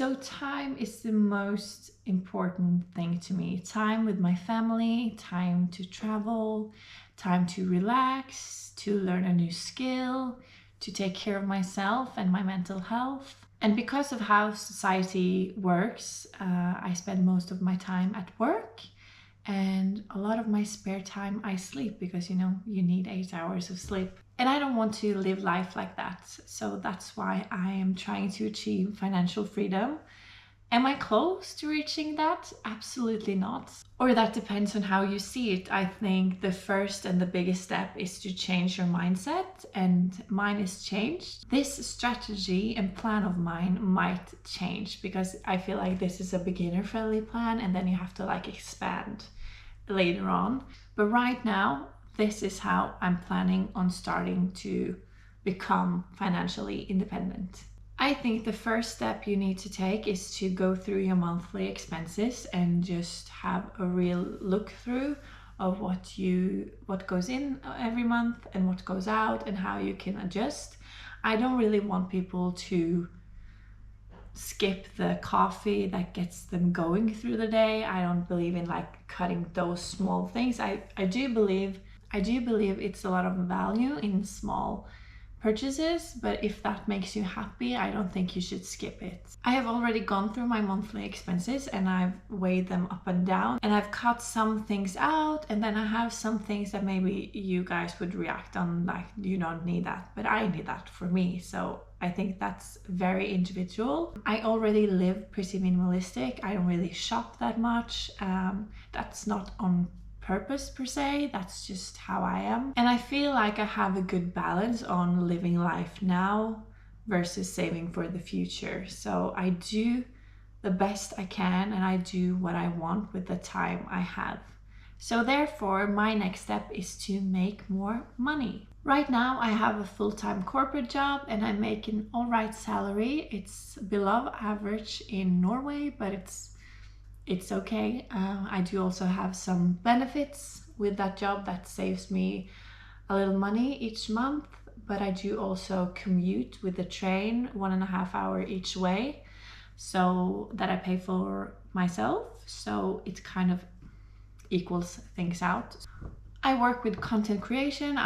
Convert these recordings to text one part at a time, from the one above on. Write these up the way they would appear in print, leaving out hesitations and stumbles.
So time is the most important thing to me. Time with my family, time to travel, time to relax, to learn a new skill, to take care of myself and my mental health. And because of how society works, I spend most of my time at work, and a lot of my spare time I sleep because you need 8 hours of sleep. And I don't want to live life like that. So that's why I am trying to achieve financial freedom. Am I close to reaching that? Absolutely not. Or that depends on how you see it. I think the first and the biggest step is to change your mindset, and mine is changed. This strategy and plan of mine might change because I feel like this is a beginner-friendly plan, and then you have to expand later on. But right now, this is how I'm planning on starting to become financially independent. I think the first step you need to take is to go through your monthly expenses and just have a real look through of what goes in every month and what goes out and how you can adjust. I don't really want people to skip the coffee that gets them going through the day. I don't believe in cutting those small things. I do believe it's a lot of value in small purchases, but if that makes you happy, I don't think you should skip it. I have already gone through my monthly expenses and I've weighed them up and down, and I've cut some things out, and then I have some things that maybe you guys would react on you don't need that, but I need that for me. So I think that's very individual. I already live pretty minimalistic. I don't really shop that much. That's not on purpose per se, that's just how I am. And I feel like I have a good balance on living life now versus saving for the future. So I do the best I can and I do what I want with the time I have. So therefore, my next step is to make more money. Right now, I have a full-time corporate job and I make an alright salary. It's below average in Norway, but it's okay. I do also have some benefits with that job that saves me a little money each month, but I do also commute with the train 1.5 hours each way, so that I pay for myself. So it kind of equals things out. I work with content creation.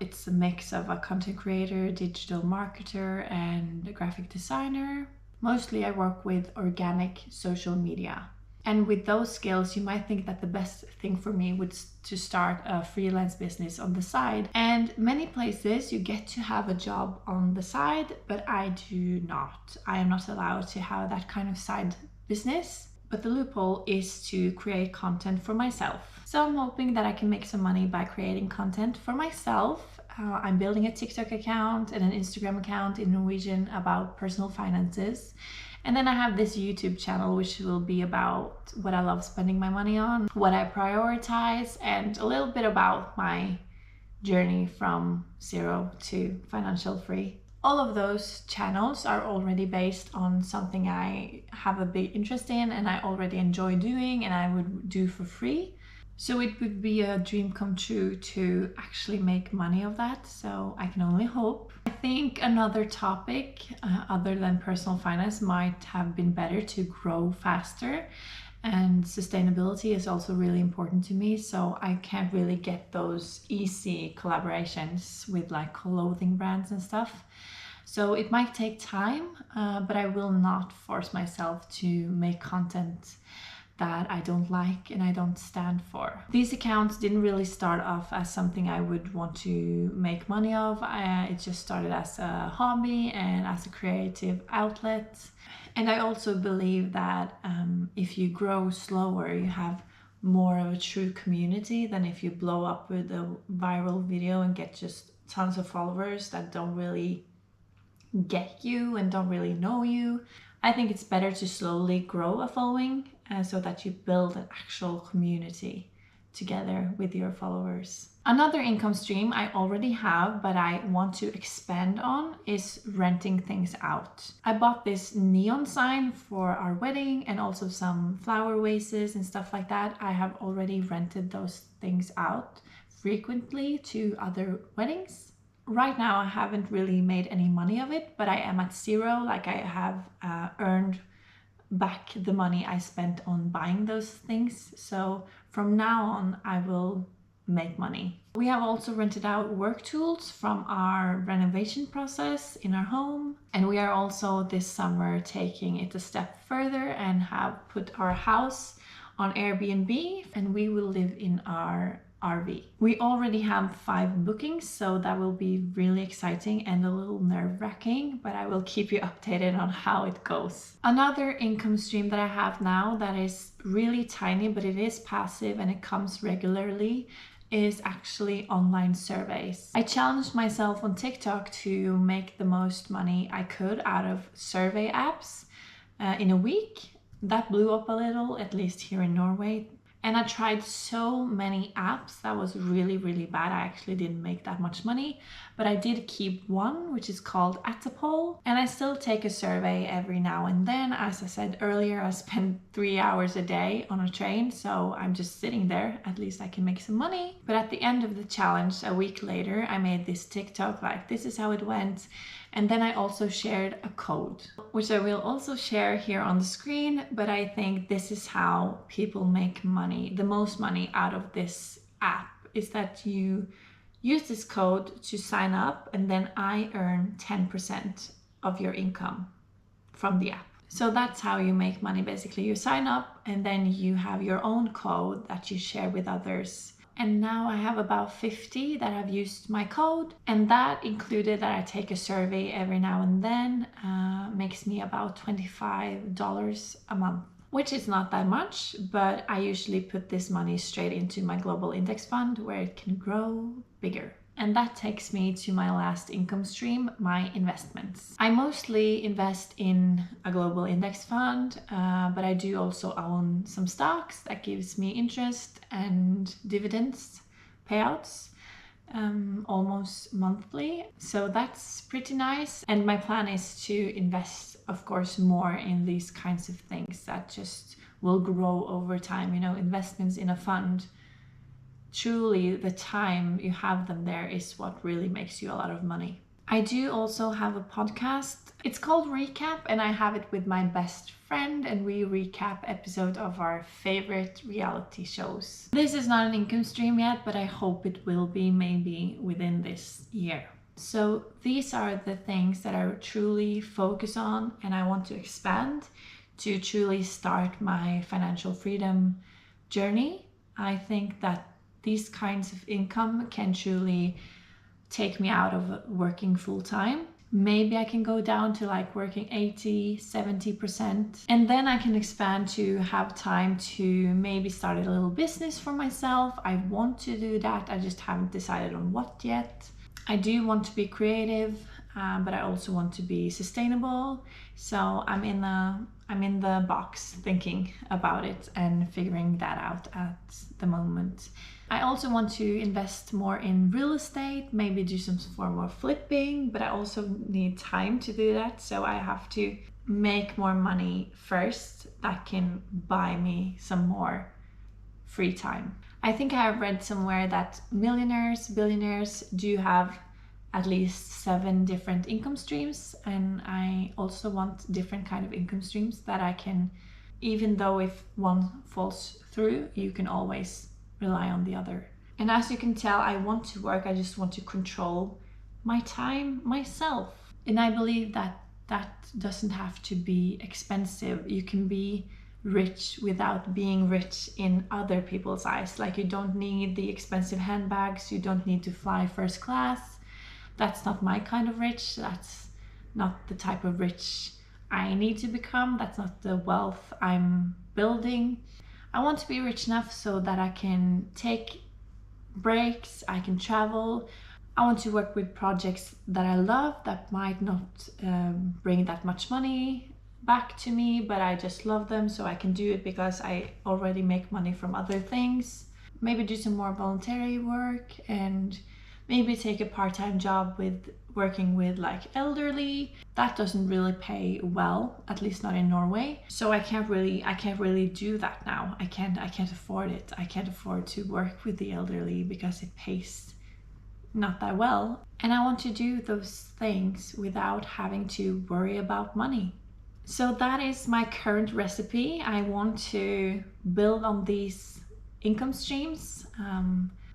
It's a mix of a content creator, digital marketer, and a graphic designer. Mostly I work with organic social media. And with those skills, you might think that the best thing for me would to start a freelance business on the side. And many places you get to have a job on the side, but I do not. I am not allowed to have that kind of side business. But the loophole is to create content for myself. So I'm hoping that I can make some money by creating content for myself. I'm building a TikTok account and an Instagram account in Norwegian about personal finances. And then I have this YouTube channel, which will be about what I love spending my money on, what I prioritize, and a little bit about my journey from zero to financial free. All of those channels are already based on something I have a big interest in and I already enjoy doing and I would do for free. So it would be a dream come true to actually make money of that. So I can only hope. I think another topic other than personal finance might have been better to grow faster, and sustainability is also really important to me. So I can't really get those easy collaborations with clothing brands and stuff. So it might take time, but I will not force myself to make content that I don't like and I don't stand for. These accounts didn't really start off as something I would want to make money of. It just started as a hobby and as a creative outlet. And I also believe that if you grow slower, you have more of a true community than if you blow up with a viral video and get just tons of followers that don't really get you and don't really know you. I think it's better to slowly grow a following so that you build an actual community together with your followers. Another income stream I already have but I want to expand on is renting things out. I bought this neon sign for our wedding and also some flower vases and stuff like that. I have already rented those things out frequently to other weddings. Right now I haven't really made any money of it, but I am at zero. I have earned back the money I spent on buying those things. So from now on, I will make money. We have also rented out work tools from our renovation process in our home. And we are also this summer taking it a step further and have put our house on Airbnb, and we will live in our RV. We already have 5 bookings, so that will be really exciting and a little nerve-wracking, but I will keep you updated on how it goes. Another income stream that I have now that is really tiny, but it is passive and it comes regularly, is actually online surveys. I challenged myself on TikTok to make the most money I could out of survey apps in a week. That blew up a little, at least here in Norway. And I tried so many apps that was really, really bad. I actually didn't make that much money, but I did keep one, which is called Attapoll. And I still take a survey every now and then. As I said earlier, I spend 3 hours a day on a train, so I'm just sitting there. At least I can make some money. But at the end of the challenge, a week later, I made this TikTok like, this is how it went. And then I also shared a code, which I will also share here on the screen, but I think this is how people make money, the most money out of this app, is that you use this code to sign up, and then I earn 10% of your income from the app. So that's how you make money. Basically, you sign up and then you have your own code that you share with others. And now I have about 50 that have used my code, and that included that I take a survey every now and then, makes me about $25 a month, which is not that much, but I usually put this money straight into my global index fund where it can grow bigger. And that takes me to my last income stream, my investments. I mostly invest in a global index fund, but I do also own some stocks that gives me interest and dividends payouts almost monthly. So that's pretty nice. And my plan is to invest, of course, more in these kinds of things that just will grow over time. You know, investments in a fund, truly the time you have them there is what really makes you a lot of money. I do also have a podcast. It's called Recap, and I have it with my best friend, and we recap episodes of our favorite reality shows. This is not an income stream yet, but I hope it will be maybe within this year. So these are the things that I truly focus on, and I want to expand to truly start my financial freedom journey. I think that these kinds of income can truly take me out of working full time. Maybe I can go down to like working 80, 70%. And then I can expand to have time to maybe start a little business for myself. I want to do that. I just haven't decided on what yet. I do want to be creative, but I also want to be sustainable. So I'm in the box thinking about it and figuring that out at the moment. I also want to invest more in real estate, maybe do some form of flipping, but I also need time to do that. So I have to make more money first that can buy me some more free time. I think I have read somewhere that millionaires, billionaires do have at least 7 different income streams, and I also want different kind of income streams that I can, even though if one falls through, you can always rely on the other. And as you can tell, I want to work, I just want to control my time myself. And I believe that that doesn't have to be expensive. You can be rich without being rich in other people's eyes. Like, you don't need the expensive handbags, you don't need to fly first class. That's not my kind of rich. That's not the type of rich I need to become. That's not the wealth I'm building. I want to be rich enough so that I can take breaks, I can travel. I want to work with projects that I love that might not bring that much money back to me, but I just love them, so I can do it because I already make money from other things. Maybe do some more voluntary work, and maybe take a part-time job with working with like elderly. That doesn't really pay well, at least not in Norway. So I can't really do that now. I can't afford it. I can't afford to work with the elderly because it pays not that well. And I want to do those things without having to worry about money. So that is my current recipe. I want to build on these income streams.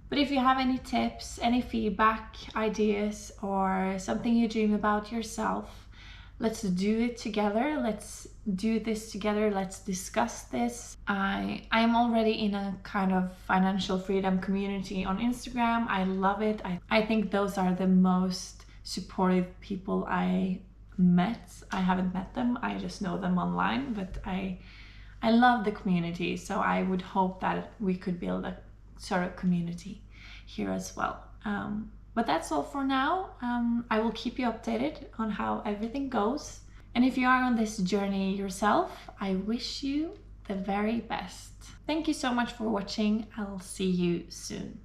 But if you have any tips, any feedback, ideas, or something you dream about yourself, let's do it together. Let's do this together. Let's discuss this. I am already in a kind of financial freedom community on Instagram. I love it. I think those are the most supportive people I met. I haven't met them. I just know them online, but I love the community. So I would hope that we could build a sort of community here as well. But that's all for now. I will keep you updated on how everything goes. And if you are on this journey yourself, I wish you the very best. Thank you so much for watching. I'll see you soon.